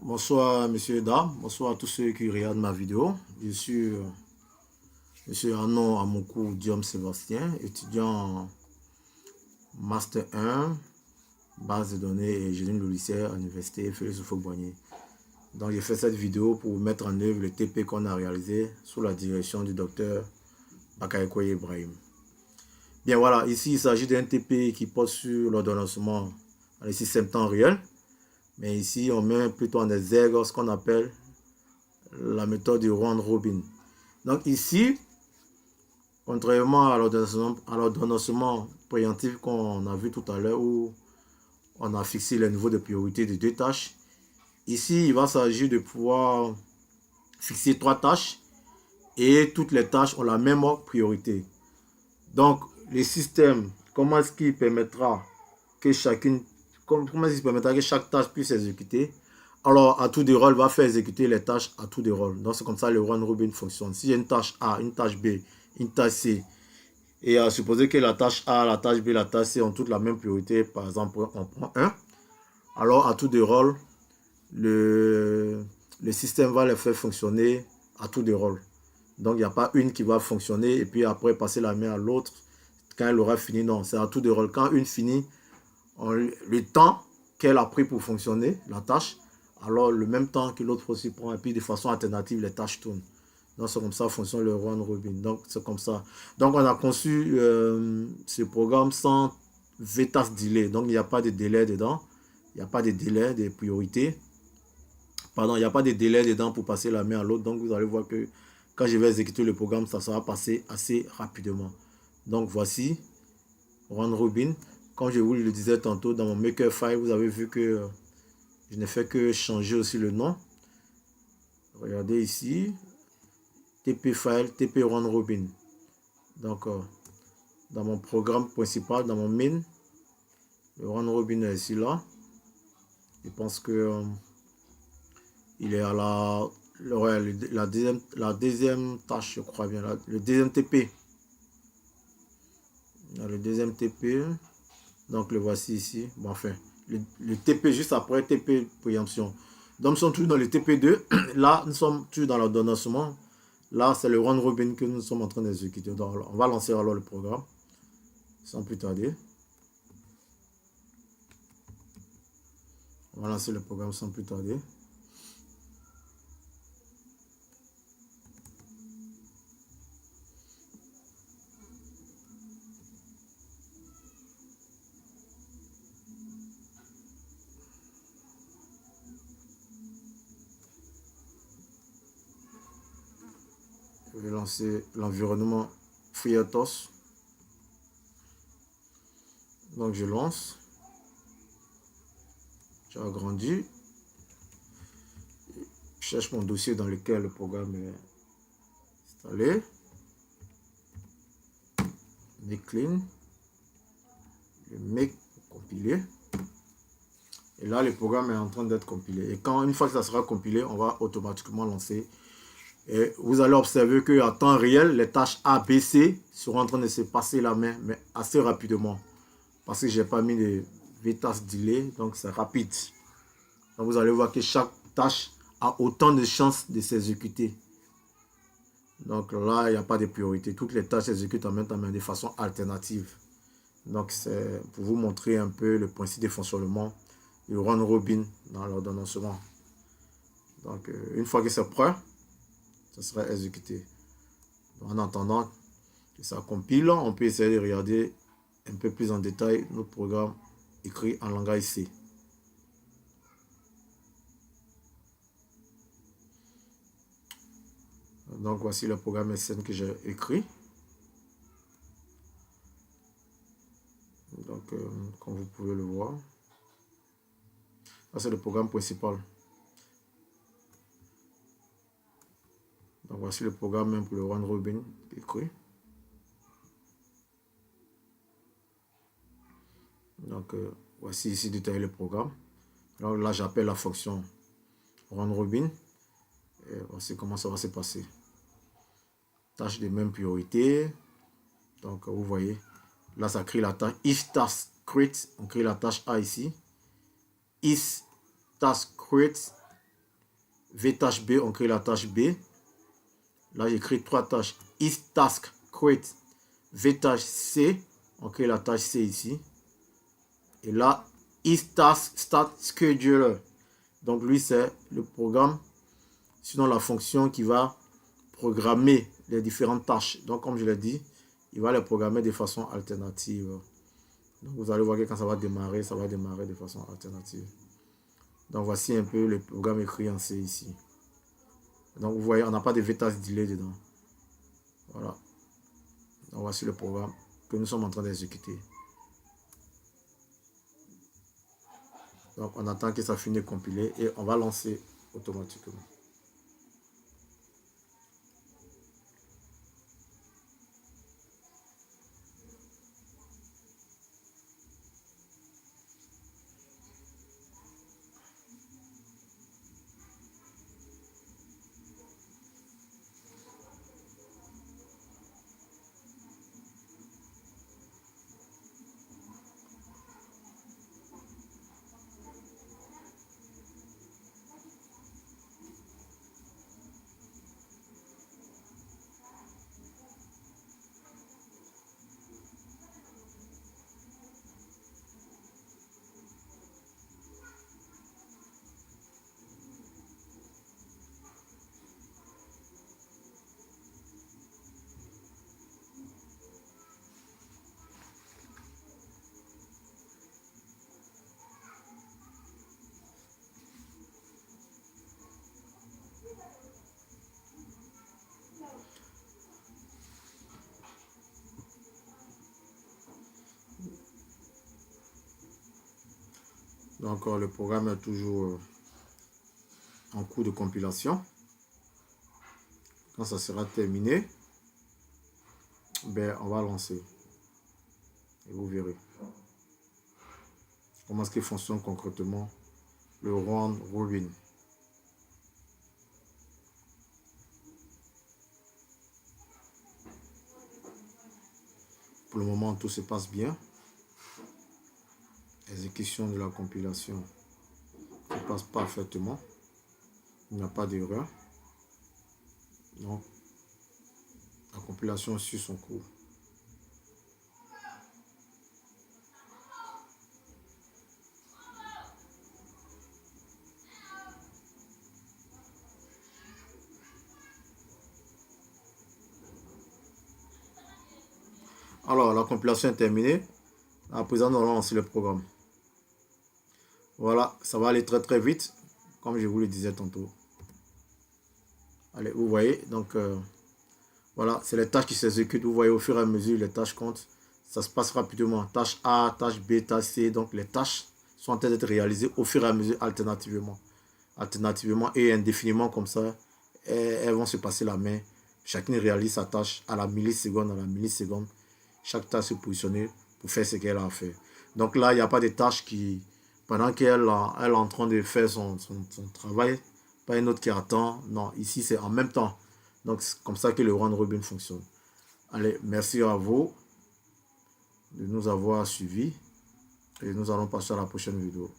Bonsoir messieurs et dames, bonsoir à tous ceux qui regardent ma vidéo. Je suis monsieur Arnaud Amokou Diom Sébastien, étudiant en Master 1, base de données et génie logiciel à l'université Félix Houphouët-Boigny. Donc j'ai fait cette vidéo pour mettre en œuvre le TP qu'on a réalisé sous la direction du docteur Bakayoko Ibrahim. Bien voilà, ici il s'agit d'un TP qui porte sur l'ordonnancement dans les systèmes temps réel. Mais ici, on met plutôt en exergue ce qu'on appelle la méthode de round robin. Donc ici, contrairement à l'ordonnancement préemptif qu'on a vu tout à l'heure où on a fixé les niveaux de priorité de deux tâches, ici, il va s'agir de pouvoir fixer trois tâches et toutes les tâches ont la même priorité. Donc, le système, comment est-ce qu'il permettra que chaque tâche puisse s'exécuter? Alors, à tour de rôle, va faire exécuter les tâches à tour de rôle. Donc, c'est comme ça le round robin fonctionne. Si j'ai une tâche A, une tâche B, une tâche C, et à supposer que la tâche A, la tâche B, la tâche C ont toutes la même priorité, par exemple, on prend 1, alors à tour de rôle, le système va les faire fonctionner à tour de rôle. Donc, il n'y a pas une qui va fonctionner et puis après passer la main à l'autre quand elle aura fini. Non, c'est à tour de rôle. Quand une finit, le temps qu'elle a pris pour fonctionner, la tâche, alors le même temps que l'autre aussi prend, et puis de façon alternative, les tâches tournent. Donc c'est comme ça fonctionne le round robin. Donc c'est comme ça. Donc on a conçu ce programme sans VTAS delay. Donc il n'y a pas de délai dedans. Il n'y a pas de délai de priorité. Pardon, il n'y a pas de délai dedans pour passer la main à l'autre. Donc vous allez voir que quand je vais exécuter le programme, ça sera passé assez rapidement. Donc voici round robin. Comme je vous le disais tantôt, dans mon maker file, vous avez vu que je n'ai fait que changer aussi le nom. Regardez ici, TP file, TP round robin. Donc, dans mon programme principal, dans mon main, le round robin est ici là. Je pense que il est à la deuxième tâche, je crois bien, le deuxième TP. Le deuxième TP. Donc le voici ici. Bon, enfin, le TP juste après TP préemption. Donc nous sommes toujours dans le TP2. Là, nous sommes toujours dans l'ordonnancement. Là, c'est le round robin que nous sommes en train d'exécuter. Donc on va lancer alors le programme. Sans plus tarder. On va lancer le programme sans plus tarder. Je vais lancer l'environnement FreeRTOS. Donc je lance. J'ai agrandi. Je cherche mon dossier dans lequel le programme est installé. Make clean. Le make compiler. Et là, le programme est en train d'être compilé. Et une fois que ça sera compilé, on va automatiquement lancer. Et vous allez observer qu'à temps réel, les tâches A, B, C seront en train de se passer la main, mais assez rapidement. Parce que je n'ai pas mis de VTAS delay, donc c'est rapide. Donc vous allez voir que chaque tâche a autant de chances de s'exécuter. Donc là, il n'y a pas de priorité. Toutes les tâches s'exécutent en même temps, mais de façon alternative. Donc c'est pour vous montrer un peu le principe de fonctionnement du round robin dans l'ordonnancement. Donc une fois que c'est prêt, ça sera exécuté. En attendant que ça compile, on peut essayer de regarder un peu plus en détail notre programme écrit en langage C. Donc voici le programme SN que j'ai écrit. Donc comme vous pouvez le voir, ça c'est le programme principal. Donc voici le programme même pour le round robin écrit. Donc voici ici détaillé le programme. Alors là j'appelle la fonction round robin. Et voici comment ça va se passer. Tâche de même priorité. Donc vous voyez, là ça crée la tâche if task create. On crée la tâche A ici. If task create V tâche B, on crée la tâche B. Là, j'écris 3 tâches. Is task create V tâche C, on crée la tâche C ici. Et là, is task start scheduler. Donc, lui, c'est le programme, sinon la fonction qui va programmer les différentes tâches. Donc, comme je l'ai dit, il va les programmer de façon alternative. Donc, vous allez voir que quand ça va démarrer de façon alternative. Donc, voici un peu le programme écrit en C ici. Donc, vous voyez, on n'a pas de V-task delay dedans. Voilà. Donc, voici le programme que nous sommes en train d'exécuter. Donc, on attend que ça finisse de compiler et on va lancer automatiquement. Donc, le programme est toujours en cours de compilation. Quand ça sera terminé, ben, on va lancer. Et vous verrez comment est-ce qu'il fonctionne concrètement le round robin. Pour le moment, tout se passe bien. Exécution de la compilation se passe parfaitement. Il n'y a pas d'erreur. Donc, la compilation suit son cours. Alors, la compilation est terminée. À présent, nous allons lancer le programme. Voilà, ça va aller très très vite, comme je vous le disais tantôt. Allez, vous voyez, donc voilà, c'est les tâches qui s'exécutent. Vous voyez, au fur et à mesure, les tâches comptent. Ça se passe rapidement. Tâche A, tâche B, tâche C. Donc, les tâches sont en train d'être réalisées au fur et à mesure, alternativement. Alternativement et indéfiniment comme ça, elles vont se passer la main. Chacune réalise sa tâche à la milliseconde, Chaque tâche est positionnée pour faire ce qu'elle a à faire. Donc là, il n'y a pas de tâche qui, pendant qu'elle est en train de faire son travail, pas une autre qui attend. Non, ici, c'est en même temps. Donc, c'est comme ça que le round robin fonctionne. Allez, merci à vous de nous avoir suivis. Et nous allons passer à la prochaine vidéo.